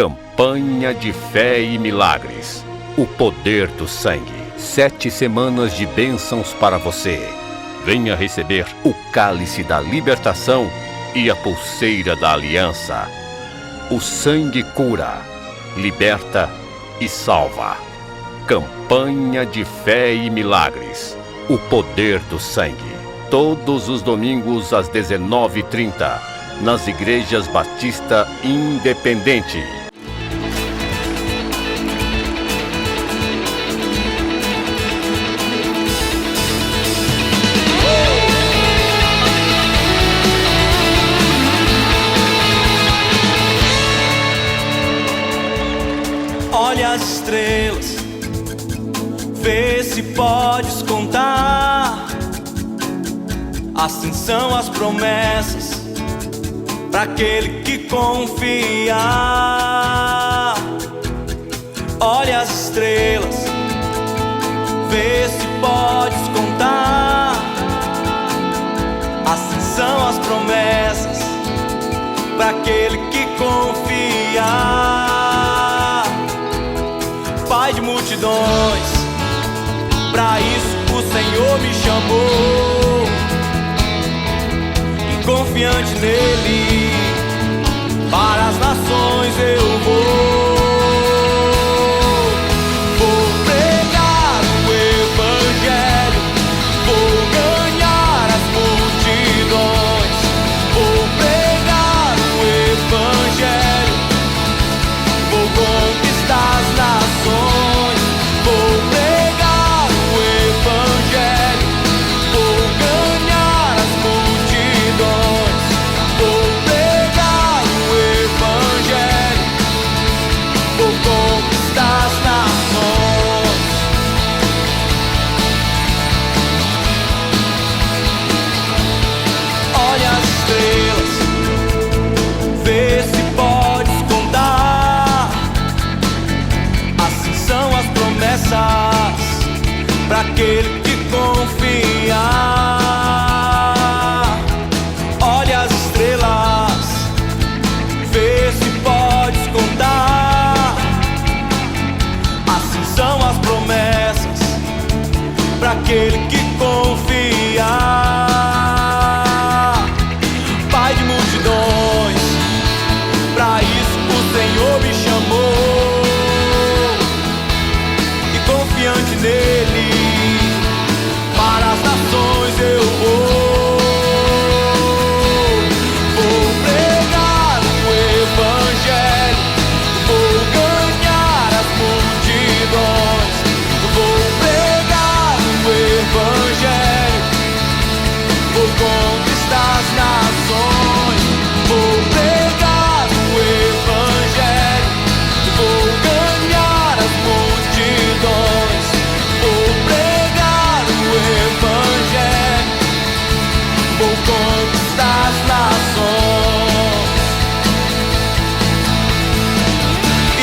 Campanha de Fé e Milagres. O poder do sangue. 7 semanas de bênçãos para você. Venha receber o cálice da libertação e a pulseira da aliança. O sangue cura, liberta e salva. Campanha de Fé e Milagres. O poder do sangue. Todos os domingos às 19h30, nas Igrejas Batista Independente. Olha as estrelas, vê se podes contar. Assim são as promessas para aquele que confia. Olha as estrelas, vê se podes contar. Assim são as promessas para aquele que confia. Pai de multidões, pra isso o Senhor me chamou. E confiante nele, para as nações eu vou. Vou pregar o Evangelho, vou ganhar as multidões. Vou pregar o Evangelho, vou conquistar as nações. Vou pregar o Evangelho, vou ganhar as multidões. Vou pregar o Evangelho, vou conquistar as nações. Olha as estrelas, vê se podes contar. Assim são as promessas para aquele que confia. Olha as estrelas, vê se podes contar. Assim são as promessas para aquele que confia. Pai de multidões, pra isso o Senhor me chamou. Confiante nele, para as nações eu vou. Vou pregar o Evangelho, vou ganhar as multidões. Vou pregar o Evangelho, vou conquistar as nações. Vou pregar o Evangelho, vou ganhar as multidões. Vou pregar o Evangelho, vou conquistar as nações.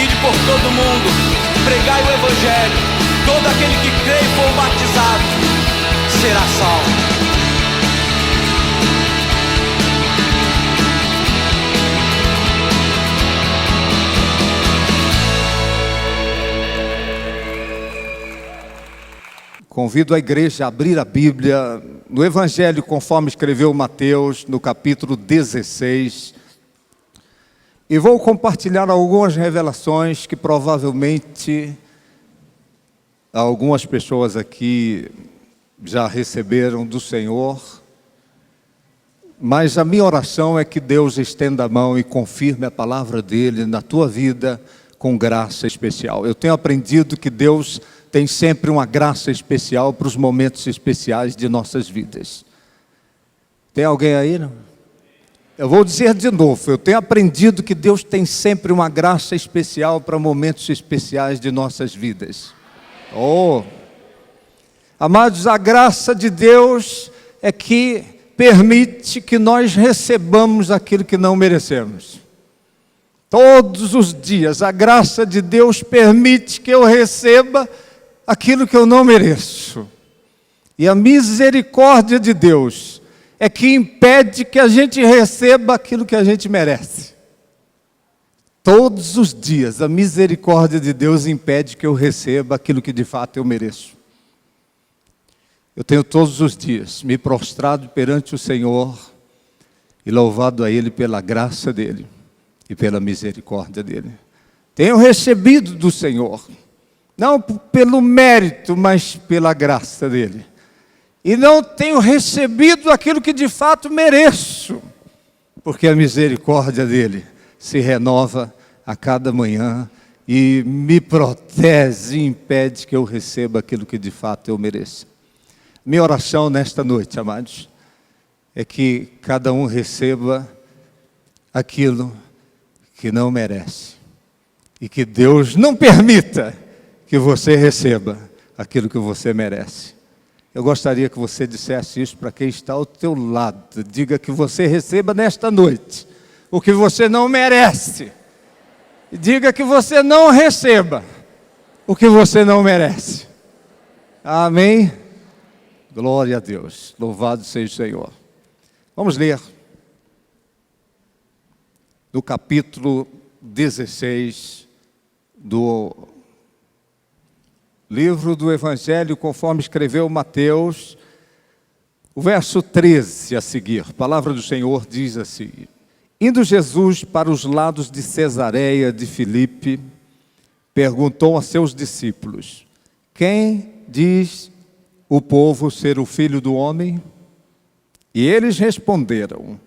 Ide por todo mundo, pregai o Evangelho. Todo aquele que crê e for batizado será salvo. Convido a igreja a abrir a Bíblia no Evangelho conforme escreveu Mateus, no capítulo 16. E vou compartilhar algumas revelações que provavelmente algumas pessoas aqui já receberam do Senhor. Mas a minha oração é que Deus estenda a mão e confirme a palavra dele na tua vida com graça especial. Eu tenho aprendido que Deus tem sempre uma graça especial para os momentos especiais de nossas vidas. Tem alguém aí, não? Eu vou dizer de novo, eu tenho aprendido que Deus tem sempre uma graça especial para momentos especiais de nossas vidas. Oh! Amados, a graça de Deus é que permite que nós recebamos aquilo que não merecemos. Todos os dias, a graça de Deus permite que eu receba aquilo que eu não mereço. E a misericórdia de Deus é que impede que a gente receba aquilo que a gente merece. todos os dias, a misericórdia de Deus impede que eu receba aquilo que de fato eu mereço. Eu tenho todos os dias me prostrado perante o Senhor e louvado a Ele pela graça dEle e pela misericórdia dEle. Tenho recebido do Senhor, não pelo mérito, mas pela graça dEle. E não tenho recebido aquilo que de fato mereço, porque a misericórdia dEle se renova a cada manhã e me protege e impede que eu receba aquilo que de fato eu mereço. Minha oração nesta noite, amados, é que cada um receba aquilo que não merece. E que Deus não permita que você receba aquilo que você merece. Eu gostaria que você dissesse isso para quem está ao teu lado. Diga que você receba nesta noite o que você não merece. E diga que você não receba o que você não merece. Amém? Glória a Deus. Louvado seja o Senhor. Vamos ler no capítulo 16 do livro do Evangelho, conforme escreveu Mateus, o verso 13 a seguir. A palavra do Senhor diz assim: Indo Jesus para os lados de Cesareia de Filipe, perguntou a seus discípulos: Quem diz o povo ser o Filho do Homem? E eles responderam: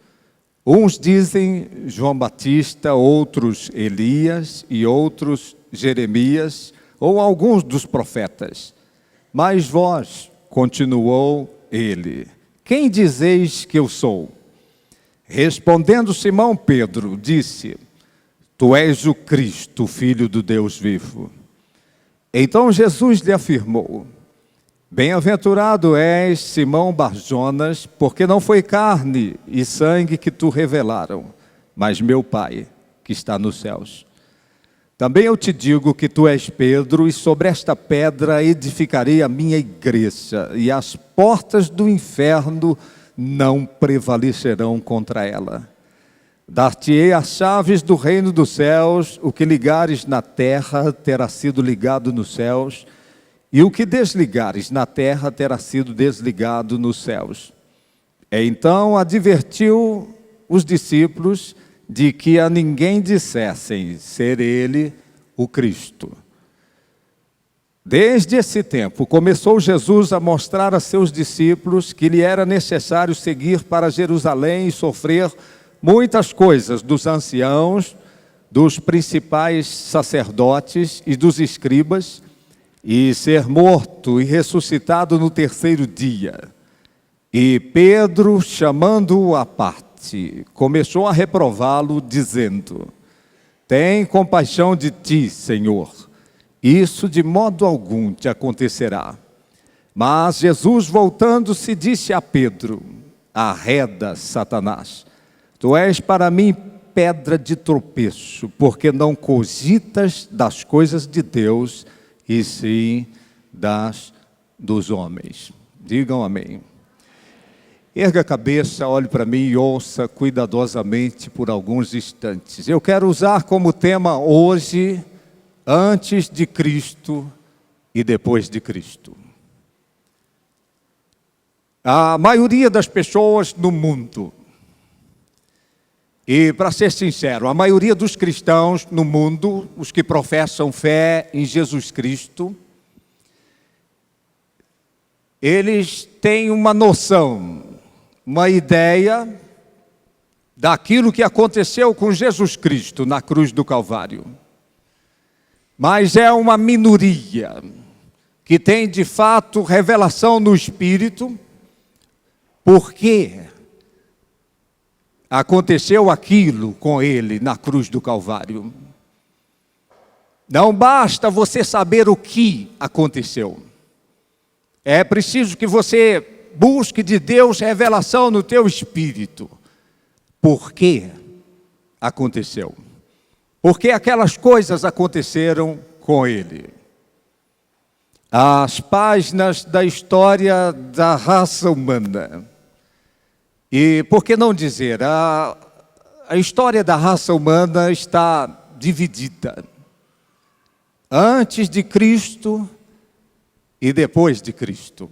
uns dizem João Batista, outros Elias e outros Jeremias, ou alguns dos profetas. Mas vós, continuou ele, quem dizeis que eu sou? Respondendo Simão Pedro, disse: Tu és o Cristo, Filho do Deus vivo. Então Jesus lhe afirmou: Bem-aventurado és, Simão Barjonas, porque não foi carne e sangue que tu revelaram, mas meu Pai, que está nos céus. Também eu te digo que tu és Pedro, e sobre esta pedra edificarei a minha igreja, e as portas do inferno não prevalecerão contra ela. Dar-te-ei as chaves do reino dos céus, o que ligares na terra terá sido ligado nos céus, e o que desligares na terra terá sido desligado nos céus. Então advertiu os discípulos de que a ninguém dissessem ser ele o Cristo. Desde esse tempo, começou Jesus a mostrar a seus discípulos que lhe era necessário seguir para Jerusalém e sofrer muitas coisas dos anciãos, dos principais sacerdotes e dos escribas, e ser morto e ressuscitado no terceiro dia. E Pedro, chamando-o à parte, começou a reprová-lo, dizendo: Tem compaixão de ti, Senhor, isso de modo algum te acontecerá. Mas Jesus, voltando-se, disse a Pedro: Arreda, Satanás, tu és para mim pedra de tropeço, porque não cogitas das coisas de Deus, e sim dos homens. Digam amém. Erga a cabeça, olhe para mim e ouça cuidadosamente por alguns instantes. Eu quero usar como tema hoje, antes de Cristo e depois de Cristo. A maioria das pessoas no mundo, e para ser sincero, a maioria dos cristãos no mundo, os que professam fé em Jesus Cristo, eles têm uma noção, uma ideia daquilo que aconteceu com Jesus Cristo na cruz do Calvário. Mas é uma minoria que tem de fato revelação no Espírito, porque aconteceu aquilo com ele na cruz do Calvário. Não basta você saber o que aconteceu. É preciso que você busque de Deus revelação no teu espírito. Por que aconteceu? Porque aquelas coisas aconteceram com ele. As páginas da história da raça humana. E por que não dizer, a história da raça humana está dividida. Antes de Cristo e depois de Cristo.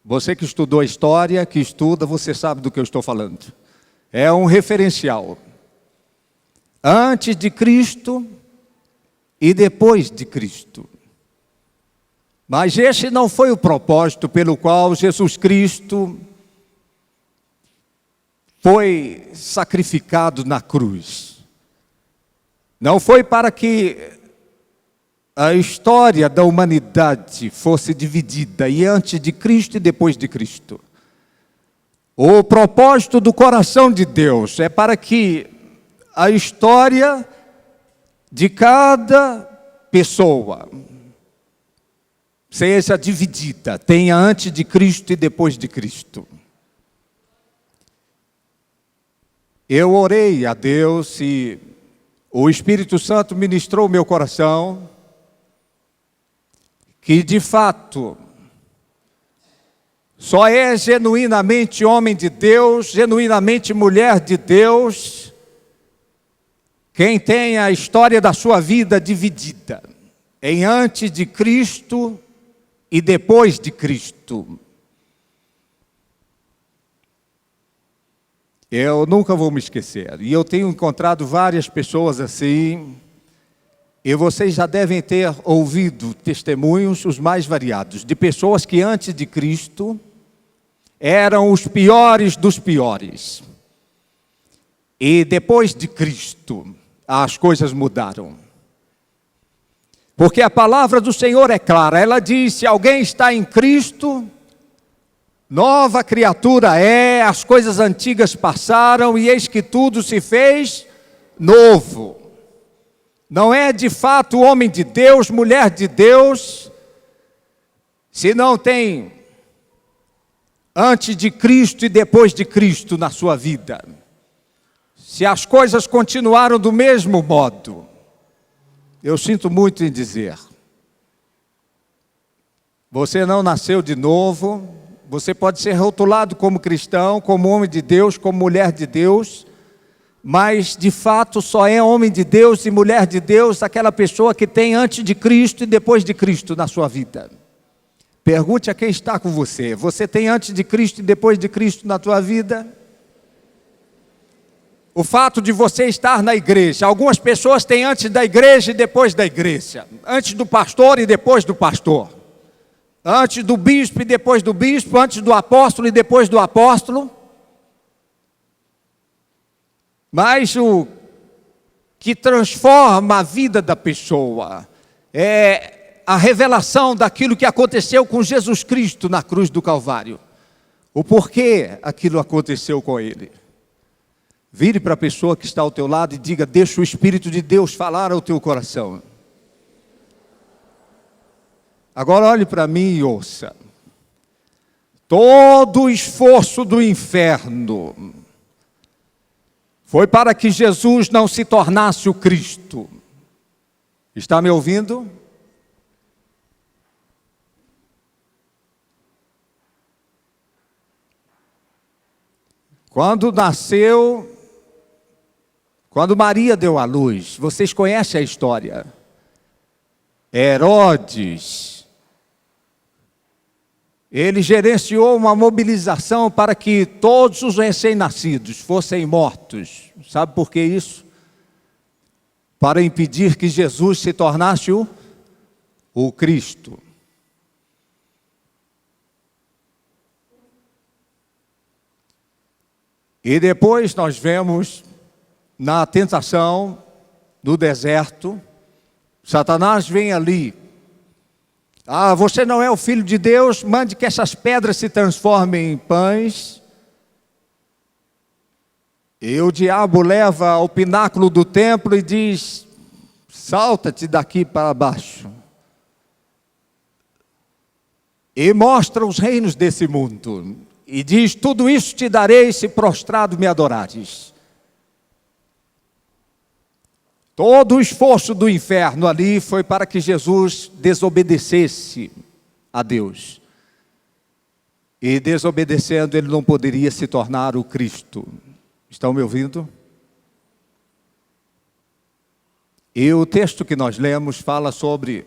Você que estudou a história, que estuda, você sabe do que eu estou falando. É um referencial. Antes de Cristo e depois de Cristo. Mas esse não foi o propósito pelo qual Jesus Cristo foi sacrificado na cruz. Não foi para que a história da humanidade fosse dividida, e antes de Cristo e depois de Cristo. O propósito do coração de Deus é para que a história de cada pessoa seja dividida, tenha antes de Cristo e depois de Cristo. Eu orei a Deus e o Espírito Santo ministrou o meu coração que de fato só é genuinamente homem de Deus, genuinamente mulher de Deus, quem tem a história da sua vida dividida em antes de Cristo e depois de Cristo. Eu nunca vou me esquecer, e eu tenho encontrado várias pessoas assim, e vocês já devem ter ouvido testemunhos os mais variados, de pessoas que antes de Cristo eram os piores dos piores. E depois de Cristo, as coisas mudaram. Porque a palavra do Senhor é clara, ela diz, se alguém está em Cristo, nova criatura é, as coisas antigas passaram e eis que tudo se fez novo. Não é de fato homem de Deus, mulher de Deus, se não tem antes de Cristo e depois de Cristo na sua vida. Se as coisas continuaram do mesmo modo, eu sinto muito em dizer, você não nasceu de novo, você pode ser rotulado como cristão, como homem de Deus, como mulher de Deus, mas de fato só é homem de Deus e mulher de Deus aquela pessoa que tem antes de Cristo e depois de Cristo na sua vida. Pergunte a quem está com você, você tem antes de Cristo e depois de Cristo na tua vida? O fato de você estar na igreja, algumas pessoas têm antes da igreja e depois da igreja, antes do pastor e depois do pastor, antes do bispo e depois do bispo, antes do apóstolo e depois do apóstolo. Mas o que transforma a vida da pessoa é a revelação daquilo que aconteceu com Jesus Cristo na cruz do Calvário. O porquê aquilo aconteceu com ele. Vire para a pessoa que está ao teu lado e diga, deixa o Espírito de Deus falar ao teu coração. Agora olhe para mim e ouça. Todo o esforço do inferno foi para que Jesus não se tornasse o Cristo. Está me ouvindo? Quando nasceu, quando Maria deu à luz, vocês conhecem a história. Herodes, ele gerenciou uma mobilização para que todos os recém-nascidos fossem mortos. Sabe por que isso? Para impedir que Jesus se tornasse o Cristo. E depois nós vemos na tentação do deserto, Satanás vem ali. Ah, você não é o Filho de Deus, mande que essas pedras se transformem em pães. E o diabo leva ao pináculo do templo e diz, salta-te daqui para baixo. E mostra os reinos desse mundo. E diz, tudo isso te darei se prostrado me adorares. Todo o esforço do inferno ali foi para que Jesus desobedecesse a Deus. E desobedecendo, ele não poderia se tornar o Cristo. Estão me ouvindo? E o texto que nós lemos fala sobre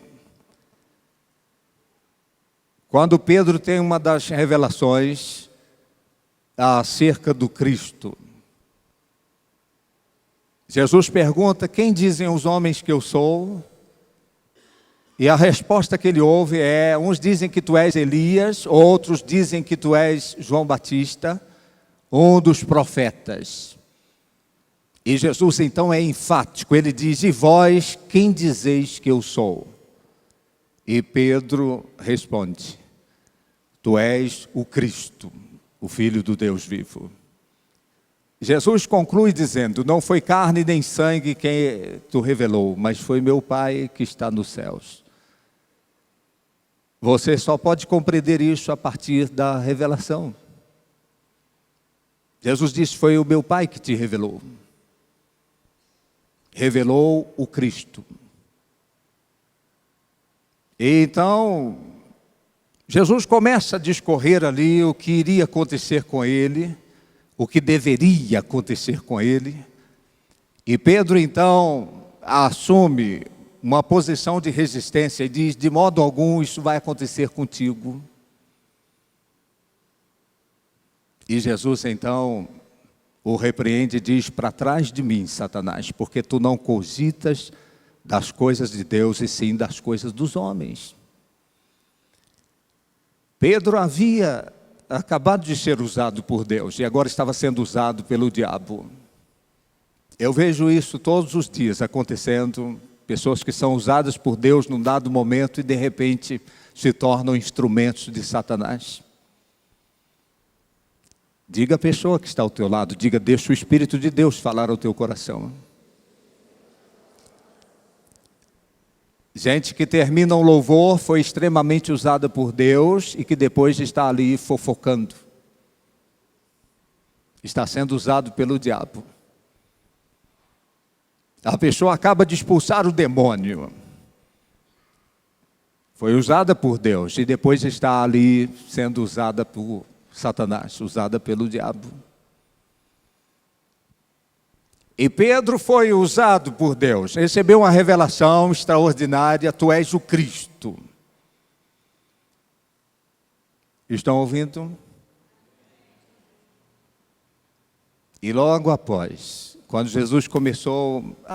quando Pedro tem uma das revelações acerca do Cristo. Jesus pergunta: quem dizem os homens que eu sou? E a resposta que ele ouve é: uns dizem que tu és Elias, outros dizem que tu és João Batista, um dos profetas. E Jesus então é enfático, ele diz: e vós, quem dizeis que eu sou? E Pedro responde: tu és o Cristo, o Filho do Deus vivo. Jesus conclui dizendo: não foi carne nem sangue quem tu revelou, mas foi meu Pai que está nos céus. Você só pode compreender isso a partir da revelação. Jesus disse: foi o meu Pai que te revelou. Revelou o Cristo. E então, Jesus começa a discorrer ali o que iria acontecer com ele, o que deveria acontecer com ele. E Pedro então assume uma posição de resistência e diz: de modo algum isso vai acontecer contigo. E Jesus então o repreende e diz: para trás de mim, Satanás, porque tu não cogitas das coisas de Deus e sim das coisas dos homens. Pedro havia acabado de ser usado por Deus e agora estava sendo usado pelo diabo. Eu vejo isso todos os dias acontecendo, pessoas que são usadas por Deus num dado momento e de repente se tornam instrumentos de Satanás. Diga à pessoa que está ao teu lado, diga: deixa o Espírito de Deus falar ao teu coração. Gente que termina um louvor, foi extremamente usada por Deus e que depois está ali fofocando. Está sendo usado pelo diabo. A pessoa acaba de expulsar o demônio. Foi usada por Deus e depois está ali sendo usada por Satanás, usada pelo diabo. E Pedro foi usado por Deus, recebeu uma revelação extraordinária: tu és o Cristo. Estão ouvindo? E logo após, quando Jesus começou